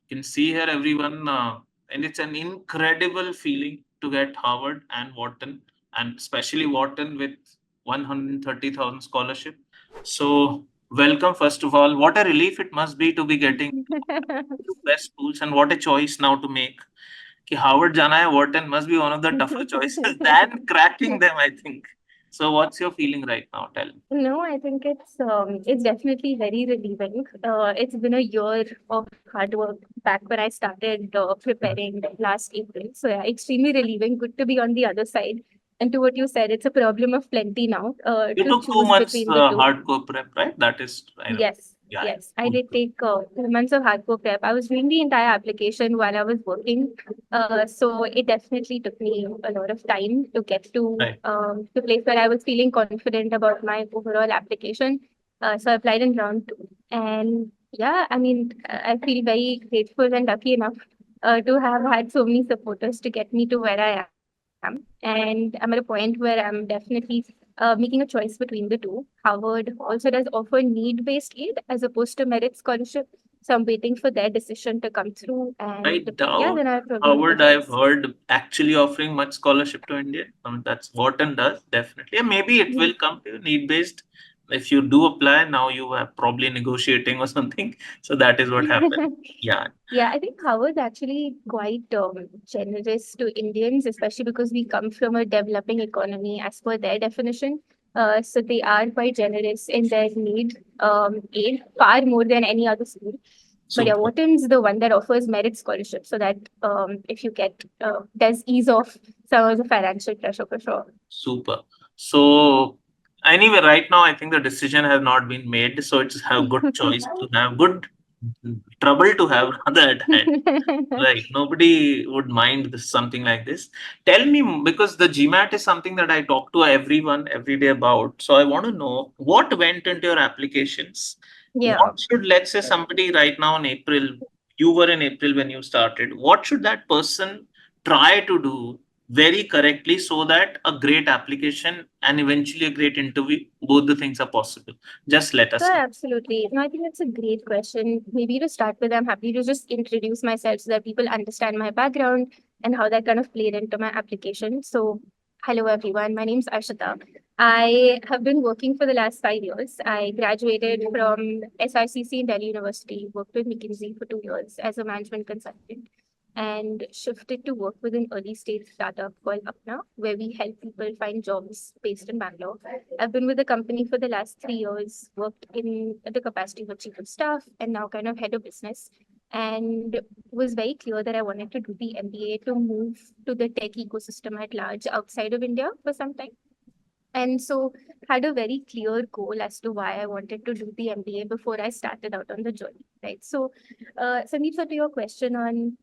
can see here everyone, and it's an incredible feeling to get Harvard and Wharton, and especially Wharton with 130,000 scholarship. So welcome, first of all. What a relief it must be to be getting to best schools, and what a choice now to make. कि Harvard जाना है, Wharton must be one of the tougher choices than cracking them, I think. So what's your feeling right now? Tell me. No, I think it's definitely very relieving. It's been a year of hard work back when I started preparing last April. So yeah, extremely relieving. Good to be on the other side. And to what you said, it's a problem of plenty now You to took two choose months between the two. hardcore prep, right? That is, I know. Yes, Yeah, yeah. yes. I Cool. did take 2 months of hardcore prep. I was doing the entire application while I was working. So it definitely took me a lot of time to get Right. to place where I was feeling confident about my overall application. So I applied in round 2. And yeah, I mean, I feel very grateful and lucky enough to have had so many supporters to get me to where I am. And I'm at a point where I'm definitely making a choice between the two. Harvard also does offer need-based aid as opposed to merit scholarship. So I'm waiting for their decision to come through. I And yeah, doubt then I probably make a Howard, I've choice. heard, actually offering much scholarship to India. I mean, that's Wharton does, definitely. And maybe it will come to need based. If you do apply, now you are probably negotiating or something. So that is what happened. Yeah. Yeah, I think Howard's actually quite generous to Indians, especially because we come from a developing economy as per their definition. So they are quite generous in their need aid far more than any other school. But yeah, Super. Wharton's the one that offers merit scholarship, so that if you get does ease off some of the financial pressure for sure. Super. So anyway, right now I think the decision has not been made. So it's a good choice to have, good trouble to have rather at hand. Right. Nobody would mind this, something like this. Tell me, because the GMAT is something that I talk to everyone every day about. So I want to know what went into your applications. Yeah. What should, let's say, somebody right now in April, you were in April when you started, what should that person try to do very correctly so that a great application and eventually a great interview, both the things are possible? Just let us Sure, know. absolutely. No, I think that's a great question. Maybe to start with, I'm happy to just introduce myself so that people understand my background and how that kind of played into my application. So, hello everyone. My name's Arshita. I have been working for the last 5 years. I graduated from SRCC in Delhi University, worked with McKinsey for 2 years as a management consultant, and shifted to work with an early stage startup called Apna, where we help people find jobs based in Bangalore. I've been with the company for the last 3 years, worked in the capacity of chief of staff and now kind of head of business. And was very clear that I wanted to do the MBA to move to the tech ecosystem at large outside of India for some time. And so had a very clear goal as to why I wanted to do the MBA before I started out on the journey, right? So, Sandeep, so to your question on,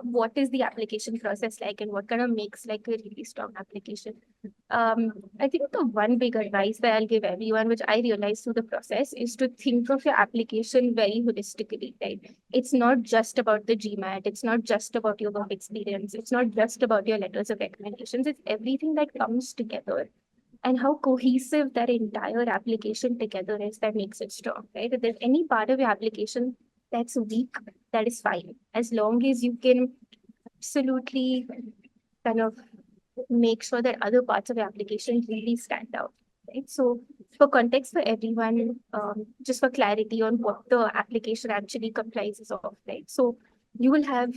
what is the application process like and what kind of makes like a really strong application? I think the one big advice that I'll give everyone, which I realized through the process, is to think of your application very holistically, right? It's not just about the GMAT, it's not just about your work experience, it's not just about your letters of recommendations, it's everything that comes together and how cohesive that entire application together is that makes it strong, right? If there's any part of your application that's weak, that is fine. As long as you can absolutely kind of make sure that other parts of your application really stand out, right? So for context for everyone, just for clarity on what the application actually comprises of, right? So you will have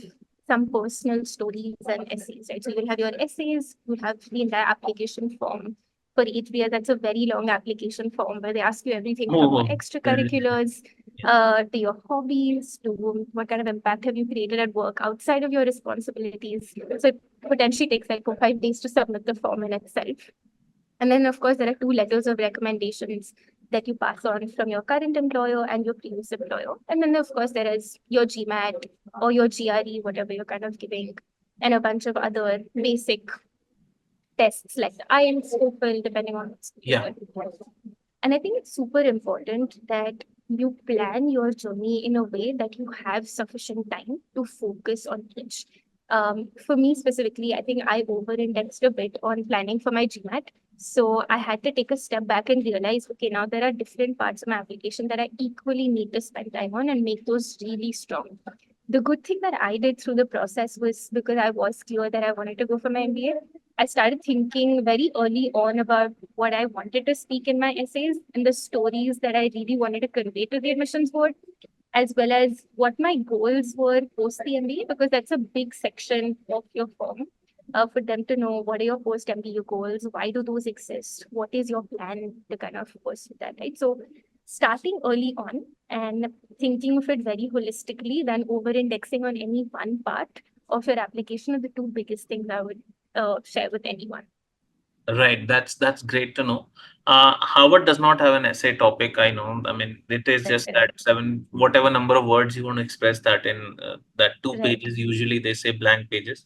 some personal stories and essays, right? So you'll have your essays, you'll have the entire application form. For HBS, that's a very long application form where they ask you everything from your Oh, extracurriculars yeah. to your hobbies, to what kind of impact have you created at work outside of your responsibilities. So it potentially takes like 4 5 days to submit the form in itself. And then, of course, there are two letters of recommendations that you pass on from your current employer and your previous employer. And then, of course, there is your GMAT or your GRE, whatever you're kind of giving, and a bunch of other basic tests like the IELTS, TOEFL, depending on what's Yeah. and I think it's super important that you plan your journey in a way that you have sufficient time to focus on each. For me specifically, I think I over-indexed a bit on planning for my GMAT. So I had to take a step back and realize, okay, now there are different parts of my application that I equally need to spend time on and make those really strong. the good thing that I did through the process was because I was clear that I wanted to go for my MBA. I started thinking very early on about what I wanted to speak in my essays and the stories that I really wanted to convey to the admissions board, as well as what my goals were post the MBA, because that's a big section of your form. For them to know what are your post MBA goals, why do those exist, what is your plan to kind of pursue that, right? So starting early on and thinking of it very holistically than over indexing on any one part of your application are the two biggest things I would share with anyone. Right, that's great to know. Harvard does not have an essay topic, I know. I mean, it is That's just that correct. seven, whatever number of words you want to express that in, that two Right. pages, usually they say blank pages.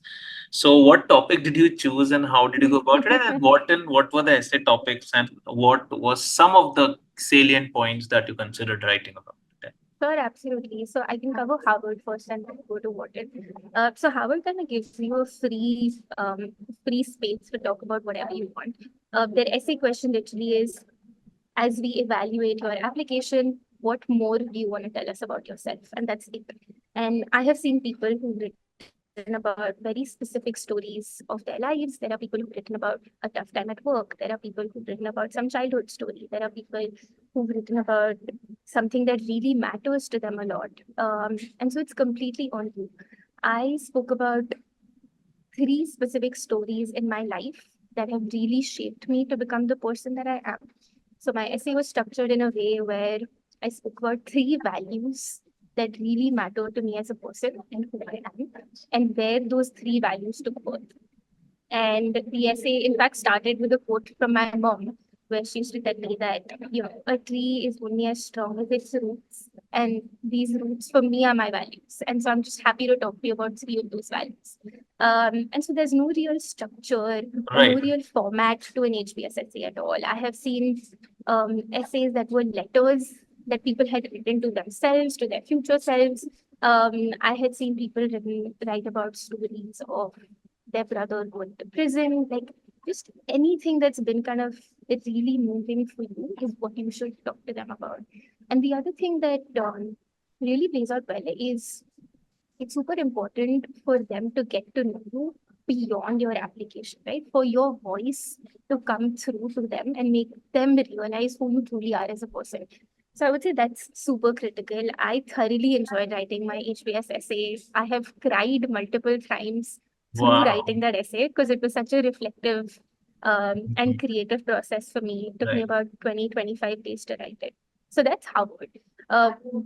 So what topic did you choose and how did you go about it? And what were the essay topics and what was some of the salient points that you considered writing about it? Sure, absolutely. So I can cover Harvard first and then go to Wharton. So Harvard kind of gives you a free space to talk about whatever you want. Their essay question literally is, as we evaluate your application, what more do you want to tell us about yourself? And that's it. And I have seen people who've written about very specific stories of their lives. There are people who've written about a tough time at work. There are people who've written about some childhood story. There are people who've written about something that really matters to them a lot. And so it's completely on you. I spoke about three specific stories in my life that have really shaped me to become the person that I am. So my essay was structured in a way where I spoke about three values that really matter to me as a person and who I am, and where those three values took birth. And the essay, in fact, started with a quote from my mom, where she used to tell me that, a tree is only as strong as its roots. And these roots for me are my values. And so I'm just happy to talk to you about three of those values. And so there's no real structure or no Right. real format to an HBS essay at all. I have seen essays that were letters that people had written to themselves, to their future selves. I had seen people write about stories of their brother going to prison, like just anything that's been kind of it's really moving for you is what you should talk to them about. And the other thing that really plays out well is it's super important for them to get to know you beyond your application, right? For your voice to come through to them and make them realize who you truly are as a person. So I would say that's super critical. I thoroughly enjoyed writing my HBS essays. I have cried multiple times through Wow. writing that essay because it was such a reflective and Mhm. creative process for me. It took me Right. about 20-25 days to write it. So that's Harvard.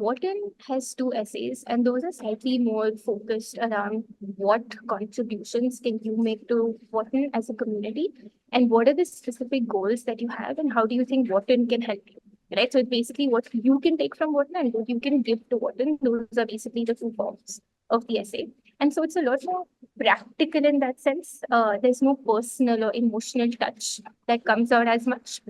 Wharton has two essays, and those are slightly more focused around what contributions can you make to Wharton as a community, and what are the specific goals that you have, and how do you think Wharton can help you, right? So it's basically what you can take from Wharton and what you can give to Wharton. Those are basically the two forms of the essay. And so it's a lot more practical in that sense. There's no personal or emotional touch that comes out as much.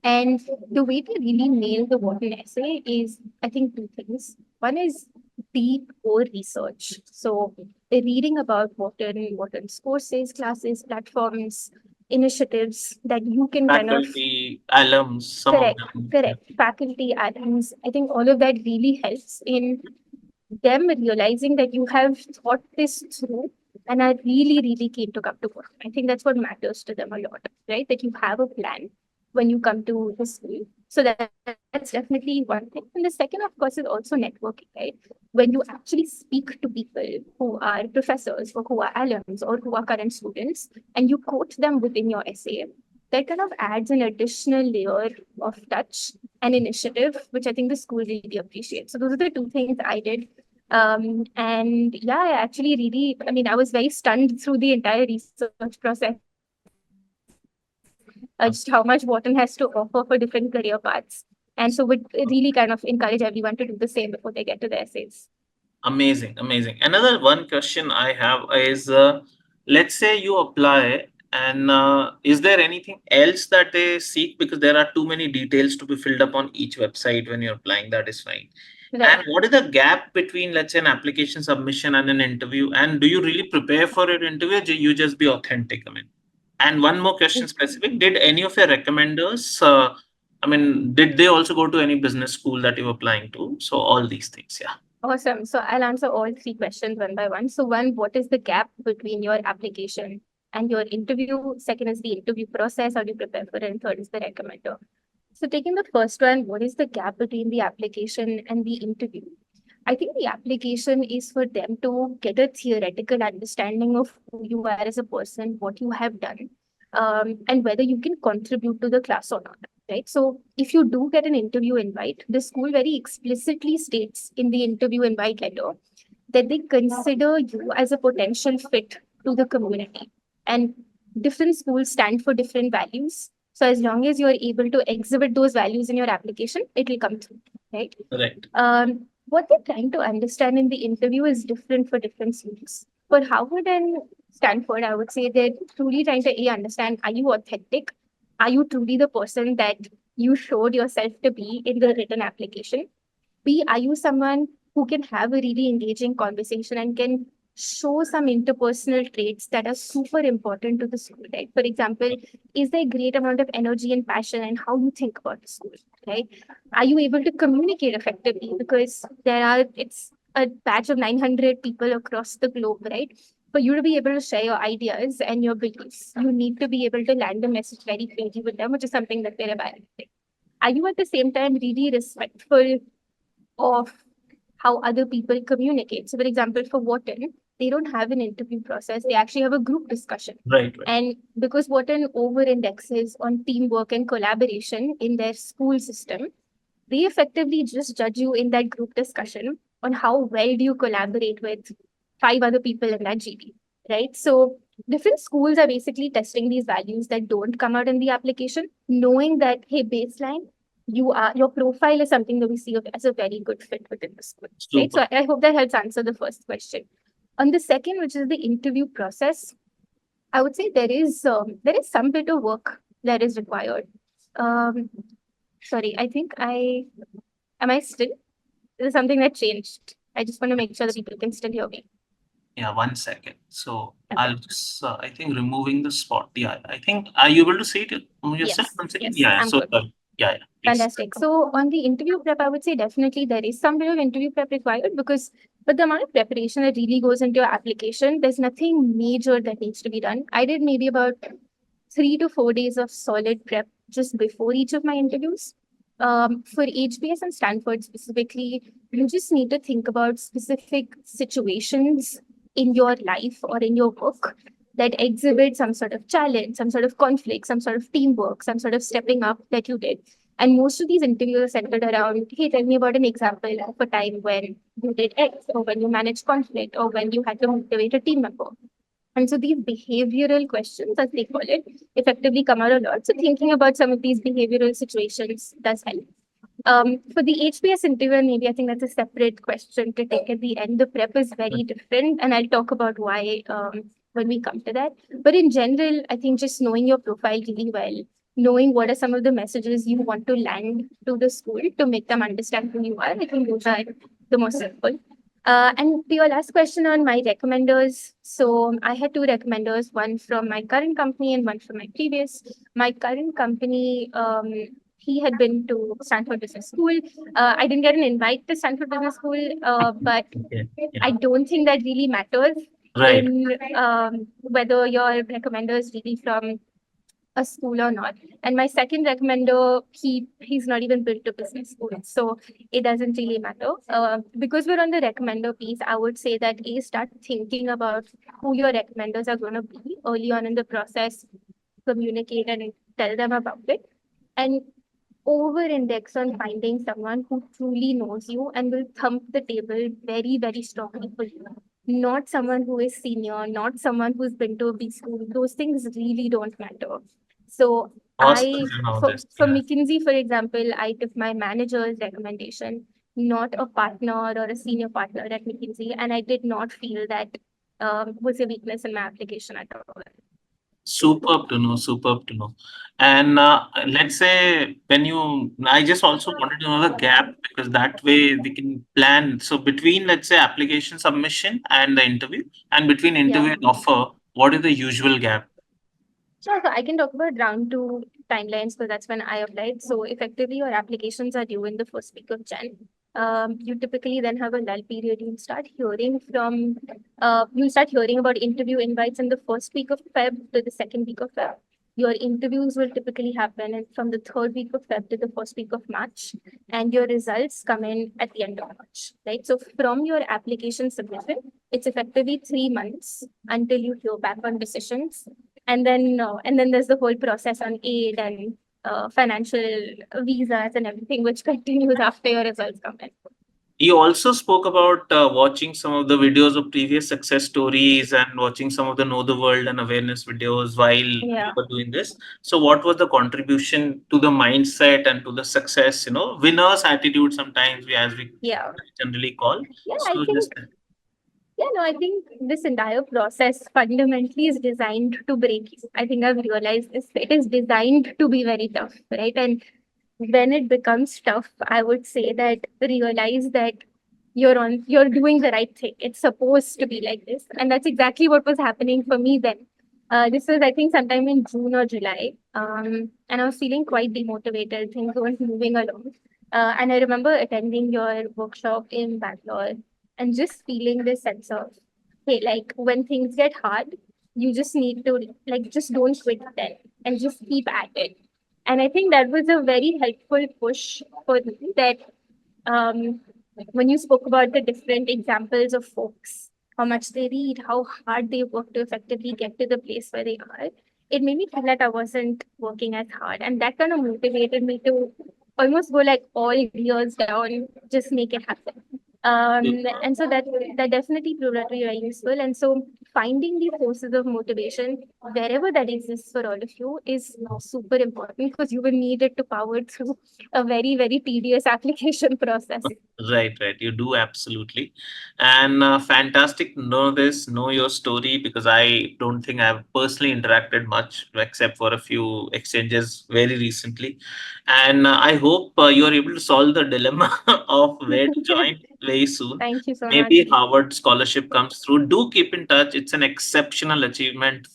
And the way to really nail the Wharton essay is, I think, two things. One is deep core research. So, reading about Wharton's courses, classes, platforms, initiatives that you can kind of Faculty, alums, some of correct, them. Yeah. correct, faculty, items. I think all of that really helps in them realizing that you have thought this through and are really, really keen to come to work. I think that's what matters to them a lot, right? That you have a plan when you come to the school. So that's definitely one thing. And the second, of course, is also networking, right? When you actually speak to people who are professors or who are alums or who are current students and you quote them within your essay, that kind of adds an additional layer of touch and initiative, which I think the school really appreciates. So those are the two things I did. And yeah, I actually really, I mean, I was very stunned through the entire research process, just how much Wharton has to offer for different career paths. And so would really kind of encourage everyone to do the same before they get to the essays. Amazing, amazing. Another one question I have is, let's say you apply, and is there anything else that they seek? Because there are too many details to be filled up on each website when you're applying, that is fine. Right. And what is the gap between, let's say, an application submission and an interview? And do you really prepare for your interview, or you just be authentic? I mean, and one more question specific, did any of your recommenders, I mean, did they also go to any business school that you were applying to? So all these things, yeah. Awesome. So I'll answer all three questions one by one. So one, what is the gap between your application and your interview? Second is the interview process, how do you prepare for it? And third is the recommender. So taking the first one, what is the gap between the application and the interview? I think the application is for them to get a theoretical understanding of who you are as a person, what you have done, and whether you can contribute to the class or not. Right. So if you do get an interview invite, the school very explicitly states in the interview invite letter that they consider you as a potential fit to the community. And different schools stand for different values. So as long as you're able to exhibit those values in your application, it will come through, right? Correct. What they're trying to understand in the interview is different for different schools. For Harvard and Stanford, I would say they're truly trying to understand, are you authentic? Are you truly the person that you showed yourself to be in the written application? B, are you someone who can have a really engaging conversation and can show some interpersonal traits that are super important to the school, right? For example, is there a great amount of energy and passion and how you think about the school, right? Are you able to communicate effectively? Because it's a batch of 900 people across the globe, right? For you to be able to share your ideas and your beliefs, you need to be able to land a message very clearly with them, which is something that they're evaluating. Are you at the same time really respectful of how other people communicate? So, for example, for Wharton, they don't have an interview process. They actually have a group discussion. Right. And because Wharton over indexes on teamwork and collaboration in their school system, they effectively just judge you in that group discussion on how well do you collaborate with five other people in that GD, right? So different schools are basically testing these values that don't come out in the application, knowing that, hey, baseline, your profile is something that we see as a very good fit within the school, right? Super. So I hope that helps answer the first question. On the second, which is the interview process, I would say there is some bit of work that is required. Um, Sorry, I think am I still? This is something that changed. I just want to make sure that people can still hear me. Yeah, 1 second. So Okay. I'll just, I think removing the spot. Yeah, I think, are you able to see it yourself? Yes, 1 second. yes, Yeah, I'm so good. yeah, please. Fantastic. So on the interview prep, I would say definitely there is some bit of interview prep required because but the amount of preparation that really goes into your application, there's nothing major that needs to be done. I did maybe about 3 to 4 days of solid prep just before each of my interviews. For HBS and Stanford specifically, you just need to think about specific situations in your life or in your work that exhibit some sort of challenge, some sort of conflict, some sort of teamwork, some sort of stepping up that you did. And most of these interviews are centered around, hey, tell me about an example of a time when you did X, or when you managed conflict, or when you had to motivate a team member. And so these behavioral questions, as they call it, effectively come out a lot. So thinking about some of these behavioral situations does help. For the HBS interview, maybe I think that's a separate question to take at the end. The prep is very different, and I'll talk about why when we come to that. But in general, I think just knowing your profile really well, knowing what are some of the messages you want to land to the school to make them understand who you are, I think those are the most simple. And to your last question on my recommenders, so I had two recommenders, one from my current company and one from my previous. My current company, he had been to Stanford Business School. I didn't get an invite to Stanford Business School, but Okay. I Yeah. don't think that really matters Right. in whether your recommender is really from a school or not. And my second recommender, he's not even built to business school, so it doesn't really matter. Because we're on the recommender piece, I would say that start thinking about who your recommenders are going to be early on in the process, communicate and tell them about it, and over-index on finding someone who truly knows you and will thump the table very, very strongly for you. Not someone who is senior, not someone who's been to a B school. Those things really don't matter. So Awesome to know this. for Yeah. McKinsey, for example, I took my manager's recommendation, not a partner or a senior partner at McKinsey, and I did not feel that was a weakness in my application at all. Superb to know, superb to know. And let's say when you, I just also wanted to know the gap because that way we can plan. So between, let's say, application submission and the interview, and between Yeah. interview and offer, what is the usual gap? Sure, so I can talk about round two timelines because that's when I applied. So effectively, your applications are due in the first week of Jan. You typically then have a lull period. You'll start hearing about interview invites in the first week of Feb to the second week of Feb. Your interviews will typically happen from the third week of Feb to the first week of March, and your results come in at the end of March, right? So from your application submission, it's effectively 3 months until you hear back on decisions, and then there's the whole process on aid and financial visas and everything, which continues after your results come in. You also spoke about watching some of the videos of previous success stories and watching some of the know the world and awareness videos while you Yeah. were doing this. So, what was the contribution to the mindset and to the success? Winners' attitude sometimes as we Yeah. generally call. Yeah, I So, think just Yeah, no, I think this entire process fundamentally is designed to break you. I think I've realized this. It is designed to be very tough, right? And when it becomes tough, I would say that realize that you're doing the right thing. It's supposed to be like this. And that's exactly what was happening for me then. This was, I think, sometime in June or July. And I was feeling quite demotivated. Things weren't moving along. And I remember attending your workshop in Bangalore and just feeling this sense of, hey, like when things get hard, you just need to, like, just don't quit then and just keep at it. And I think that was a very helpful push for me that um, when you spoke about the different examples of folks, how much they read, how hard they work to effectively get to the place where they are, it made me feel that I wasn't working as hard. And that kind of motivated me to almost go like all years down, just make it happen. And so that definitely proved to be very useful. And so finding these sources of motivation wherever that exists for all of you is super important because you will need it to power through a very, very tedious application process. right. You do absolutely. And fantastic to know this, know your story, because I don't think I've personally interacted much except for a few exchanges very recently. And I hope you're able to solve the dilemma of where to join very soon. Thank you so much. Maybe Harvard scholarship comes through. Do keep in touch. It's an exceptional achievement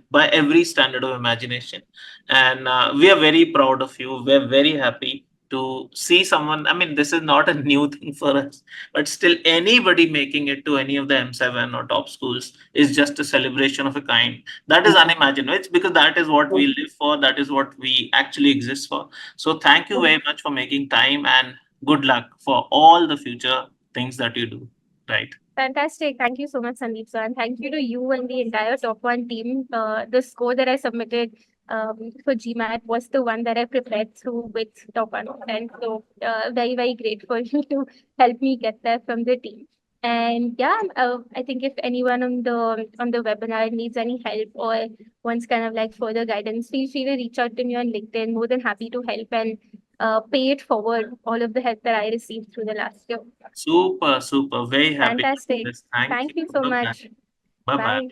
by every standard of imagination. And we are very proud of you. We're very happy to see someone. I mean, this is not a new thing for us, but still, anybody making it to any of the M7 or top schools is just a celebration of a kind. That is unimaginable. It's because that is what we live for, that is what we actually exist for. So, thank you very much for making time and good luck for all the future things that you do. Right. Fantastic. Thank you so much, Sandeep sir. And thank you to you and the entire Top One team. The score that I submitted for GMAT was the one that I prepared through with Top One. And so very, very grateful to help me get there from the team. And yeah, I think if anyone on the webinar needs any help or wants kind of like further guidance, feel free to reach out to me on LinkedIn. More than happy to help and pay it forward, all of the help that I received through the last year. Super. Very happy to do Fantastic. this. Thank Thank you. you so Bye bye. much. Bye bye. Bye.